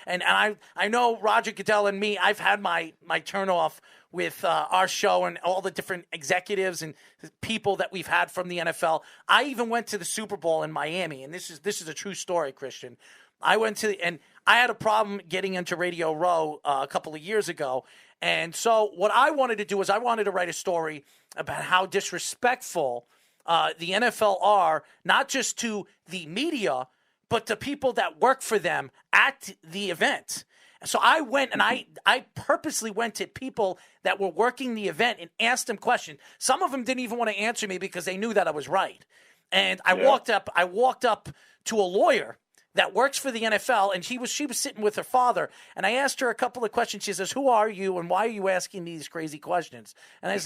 And I know Roger Goodell and me, I've had my turn off with our show and all the different executives and people that we've had from the NFL. I even went to the Super Bowl in Miami, and this is a true story, Christian. I went to and I had a problem getting into Radio Row a couple of years ago. And so what I wanted to do is I wanted to write a story about how disrespectful the NFL are, not just to the media, but to people that work for them at the event. So I went and I purposely went to people that were working the event and asked them questions. Some of them didn't even want to answer me because they knew that I was right. And I walked up to a lawyer that works for the NFL, and she was sitting with her father, and I asked her a couple of questions. She says, "Who are you, and why are you asking these crazy questions?" And I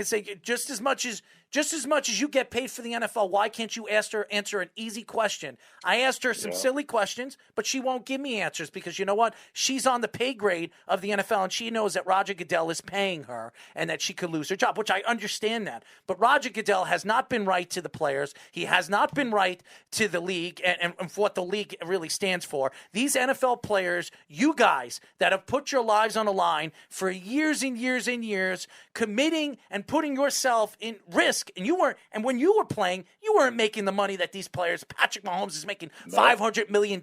say, just as much as you get paid for the NFL, why can't you answer an easy question? I asked her some silly questions, but she won't give me answers because you know what? She's on the pay grade of the NFL, and she knows that Roger Goodell is paying her and that she could lose her job, which I understand that. But Roger Goodell has not been right to the players. He has not been right to the league and for what the league really stands for. These NFL players, you guys that have put your lives on the line for years and years and years, committing and putting yourself in risk. And when you were playing, you weren't making the money that these players. Patrick Mahomes is making $500 million.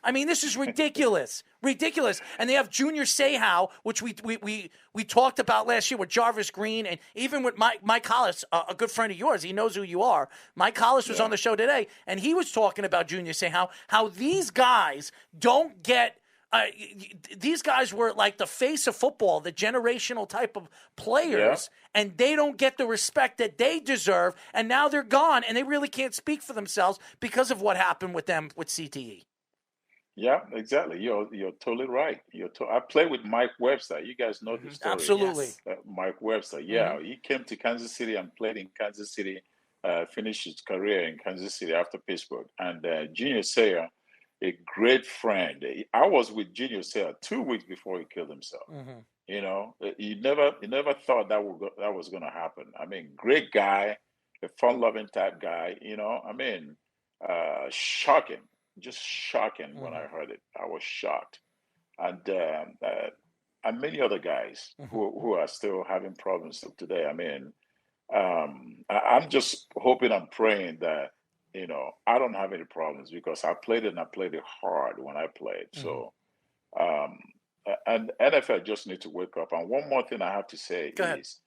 I mean, this is ridiculous. Ridiculous. And they have Junior Seau, which we talked about last year with Jarvis Green, and even with Mike Hollis, a good friend of yours. He knows who you are. Mike Hollis was on the show today, and he was talking about Junior Seau, how these guys don't get these guys were like the face of football, the generational type of players, and they don't get the respect that they deserve, and now they're gone, and they really can't speak for themselves because of what happened with them with CTE. Yeah, exactly. You're totally right. I played with Mike Webster. You guys know the story. Absolutely. Yes. Mike Webster. Yeah, he came to Kansas City and played in Kansas City, finished his career in Kansas City after Pittsburgh. And Junior Seau, a great friend. I was with Junior Seau 2 weeks before he killed himself. You know, he never thought that was going to happen. I mean, great guy, a fun-loving type guy. You know, I mean, shocking. Just shocking when I heard it. I was shocked, and many other guys who are still having problems today. I mean, I'm just hoping and praying that I don't have any problems because I played it and I played it hard when I played. So, and NFL just need to wake up. And one more thing I have to say is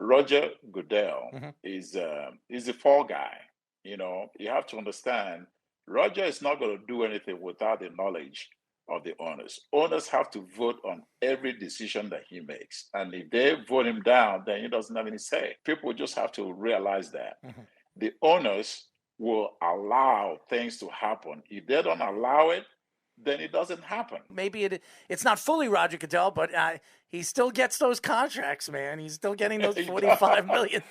Roger Goodell is a fall guy. You know, you have to understand. Roger is not going to do anything without the knowledge of the owners. Owners have to vote on every decision that he makes. And if they vote him down, then he doesn't have any say. People just have to realize that. The owners will allow things to happen. If they don't allow it, then it doesn't happen. Maybe it's not fully Roger Goodell, but he still gets those contracts, man. He's still getting those $45 million.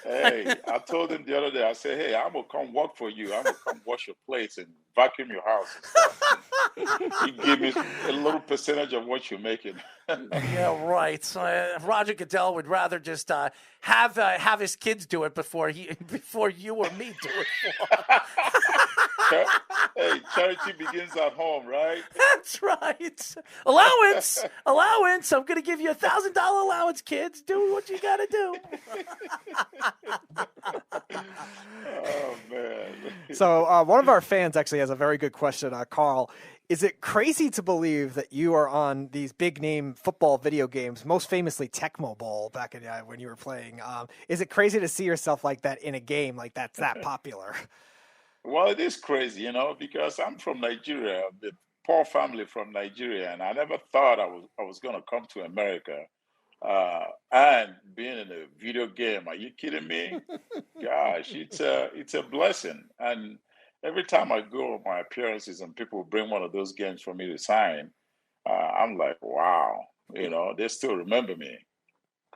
Hey, I told him the other day, I said, hey, I'm going to come work for you. I'm going to come wash your plates and vacuum your house and stuff. You give me a little percentage of what you're making. Yeah, right. So, Roger Goodell would rather just have his kids do it before you or me do it for. Hey, charity begins at home, right? That's right. Allowance. I'm going to give you $1,000 allowance, kids. Do what you got to do. Oh, man. So one of our fans actually has a very good question, Carl. Is it crazy to believe that you are on these big-name football video games, most famously Tecmo Bowl back in when you were playing? Is it crazy to see yourself like that in a game like that's that popular? Well, it is crazy, because I'm from Nigeria, the poor family from Nigeria, and I never thought I was going to come to America and being in a video game. Are you kidding me? Gosh, it's a blessing. And every time I go on my appearances and people bring one of those games for me to sign, I'm like, wow, they still remember me.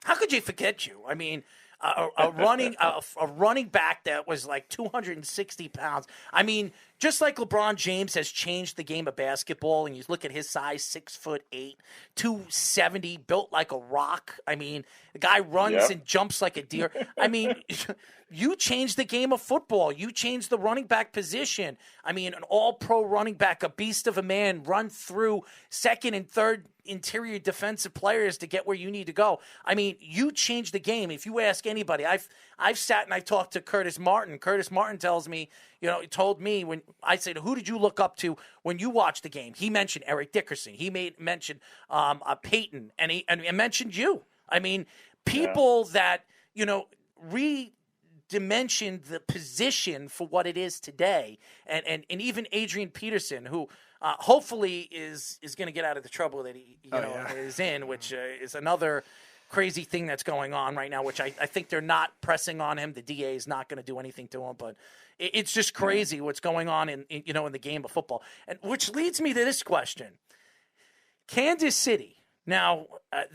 How could you forget you? I mean, a running back that was like 260 pounds. I mean, just like LeBron James has changed the game of basketball, and you look at his size, 6'8", 270, built like a rock. I mean, the guy runs and jumps like a deer. I mean, you changed the game of football. You changed the running back position. I mean, an all-pro running back, a beast of a man, run through second and third interior defensive players to get where you need to go. I mean, you changed the game. If you ask anybody, I've sat and I talked to Curtis Martin. Curtis Martin tells me, he told me when I said, who did you look up to when you watched the game? He mentioned Eric Dickerson. He mentioned Peyton, and he mentioned you. I mean, people that, redimensioned the position for what it is today. And even Adrian Peterson, who hopefully is going to get out of the trouble that he is in, which is another crazy thing that's going on right now, which I think they're not pressing on him. The DA is not going to do anything to him, but it's just crazy what's going on in the game of football. And which leads me to this question. Kansas City. Now,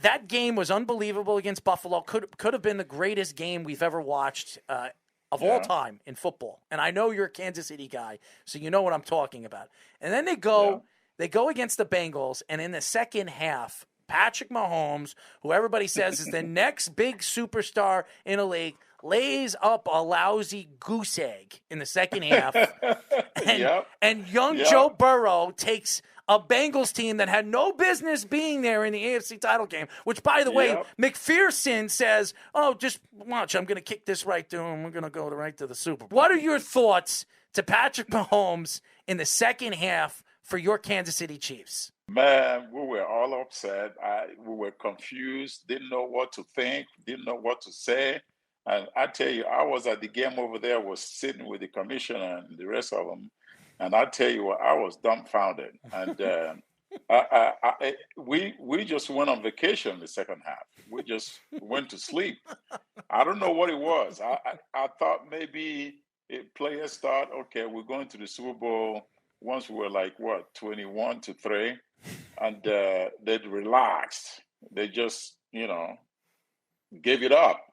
that game was unbelievable against Buffalo. Could have been the greatest game we've ever watched of all time in football. And I know you're a Kansas City guy, so you know what I'm talking about. And then they go against the Bengals, and in the second half, Patrick Mahomes, who everybody says is the next big superstar in the league, lays up a lousy goose egg in the second half. And young Joe Burrow takes a Bengals team that had no business being there in the AFC title game, which, by the way, McPherson says, just watch, I'm going to kick this right to him. We're going to go right to the Super Bowl. What are your thoughts to Patrick Mahomes in the second half for your Kansas City Chiefs? Man, we were all upset. We were confused, didn't know what to think, didn't know what to say. And I tell you, I was at the game over there, was sitting with the commissioner and the rest of them. And I tell you what, I was dumbfounded. And we just went on vacation the second half. We just went to sleep. I don't know what it was. I thought maybe players thought, okay, we're going to the Super Bowl once we were like, 21-3. And they'd relaxed. They just, gave it up.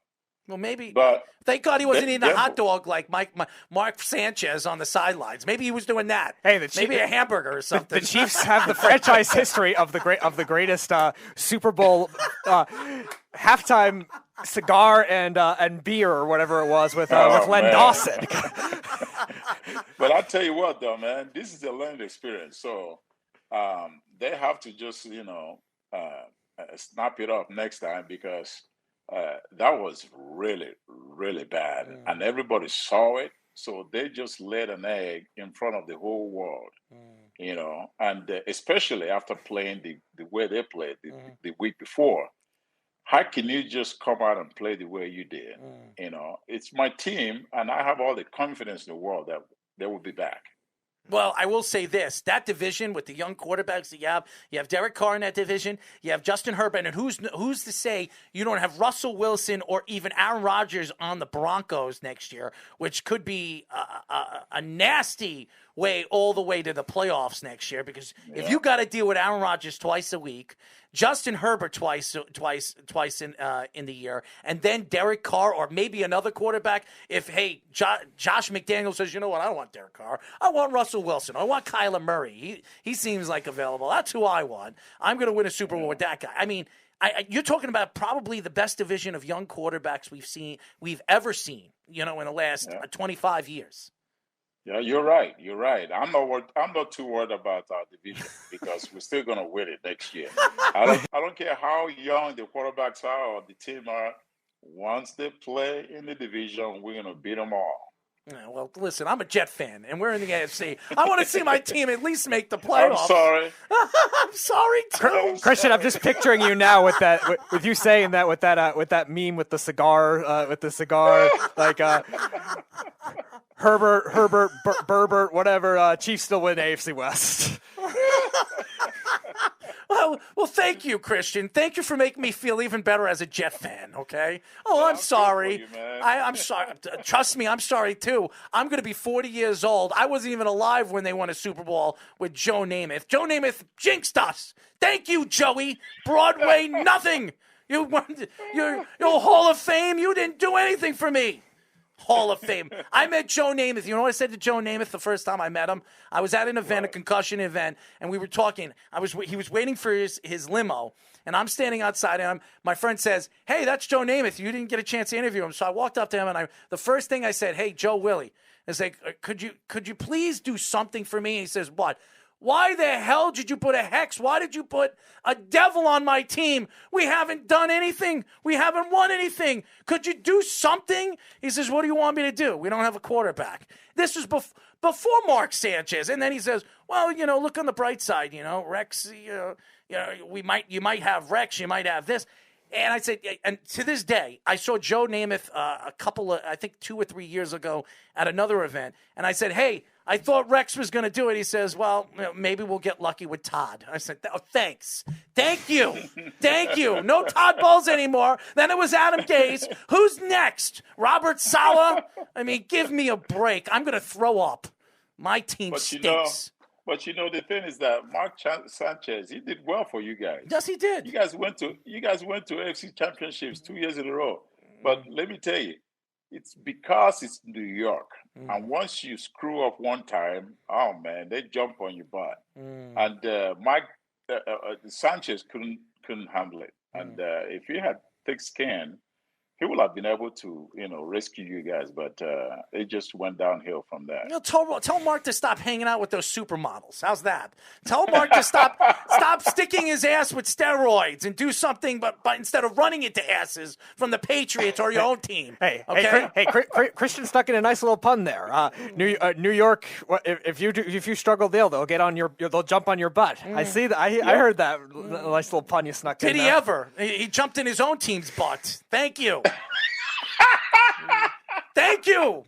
Well, maybe. But thank God he wasn't eating a hot dog like Mark Sanchez on the sidelines. Maybe he was doing that. Hey, maybe a hamburger or something. The Chiefs have the franchise history of the greatest Super Bowl halftime cigar and beer or whatever it was with Len Dawson. But I tell you what, though, man, this is a learning experience. So they have to just snap it up next time, because that was really, really bad. And everybody saw it. So they just laid an egg in front of the whole world, and especially after playing the way they played the week before. How can you just come out and play the way you did? It's my team, and I have all the confidence in the world that they will be back. Well, I will say this. That division with the young quarterbacks that you have Derek Carr in that division, you have Justin Herbert, and who's to say you don't have Russell Wilson or even Aaron Rodgers on the Broncos next year, which could be a nasty way all the way to the playoffs next year, because if you got to deal with Aaron Rodgers twice a week, Justin Herbert twice in the year, and then Derek Carr or maybe another quarterback. If Josh McDaniels says, you know what, I don't want Derek Carr, I want Russell Wilson, I want Kyler Murray. He seems like available. That's who I want. I'm going to win a Super Bowl with that guy. I mean, you're talking about probably the best division of young quarterbacks we've ever seen. In the last 25 years. Yeah, you're right. I'm not too worried about our division, because we're still going to win it next year. I don't care how young the quarterbacks are or the team are. Once they play in the division, we're going to beat them all. Yeah, well, listen, I'm a Jet fan, and we're in the AFC. I want to see my team at least make the playoffs. I'm sorry. I'm sorry, too. Christian, I'm just picturing you now with that, with you saying that with that meme with the cigar, like Herbert, Burbert, whatever. Chiefs still win AFC West. Well, thank you, Christian. Thank you for making me feel even better as a Jet fan, okay? Oh, I'm sorry. I'm sorry. Trust me, I'm sorry, too. I'm going to be 40 years old. I wasn't even alive when they won a Super Bowl with Joe Namath. Joe Namath jinxed us. Thank you, Joey. Broadway, nothing. You're Hall of Fame. You didn't do anything for me. Hall of Fame. I met Joe Namath. You know what I said to Joe Namath the first time I met him? I was at an event, a concussion event, and we were talking. He was waiting for his limo, and I'm standing outside, and my friend says, "Hey, that's Joe Namath. You didn't get a chance to interview him." So I walked up to him, and the first thing I said, "Hey, Joe Willie," I was like, "Could you please do something for me?" He says, "What?" Why the hell did you put a hex? Why did you put a devil on my team? We haven't done anything. We haven't won anything. Could you do something? He says, what do you want me to do? We don't have a quarterback. This was before Mark Sanchez. And then he says, well, look on the bright side. Rex, you might have Rex. You might have this. And I said, and to this day, I saw Joe Namath I think 2 or 3 years ago at another event. And I said, hey, I thought Rex was going to do it. He says, well, maybe we'll get lucky with Todd. I said, oh, thanks. Thank you. Thank you. No Todd Bowles anymore. Then it was Adam Gase. Who's next? Robert Saleh? I mean, give me a break. I'm going to throw up. My team stinks. But the thing is that Mark Sanchez, he did well for you guys. Yes, he did. You guys went to AFC championships 2 years in a row. But let me tell you, it's because it's New York. And once you screw up one time, oh man, they jump on your butt. And Mike Sanchez couldn't handle it. And if he had thick skin, he would have been able to, rescue you guys, but it just went downhill from there. Tell Mark to stop hanging out with those supermodels. How's that? Tell Mark to stop sticking his ass with steroids and do something, but instead of running into asses from the Patriots or your own team. Hey, Christian stuck in a nice little pun there. New York, if you struggle, they'll get on they'll jump on your butt. I see that. I heard that nice little pun you snuck in. Did he ever? He jumped in his own team's butt. Thank you. Thank you.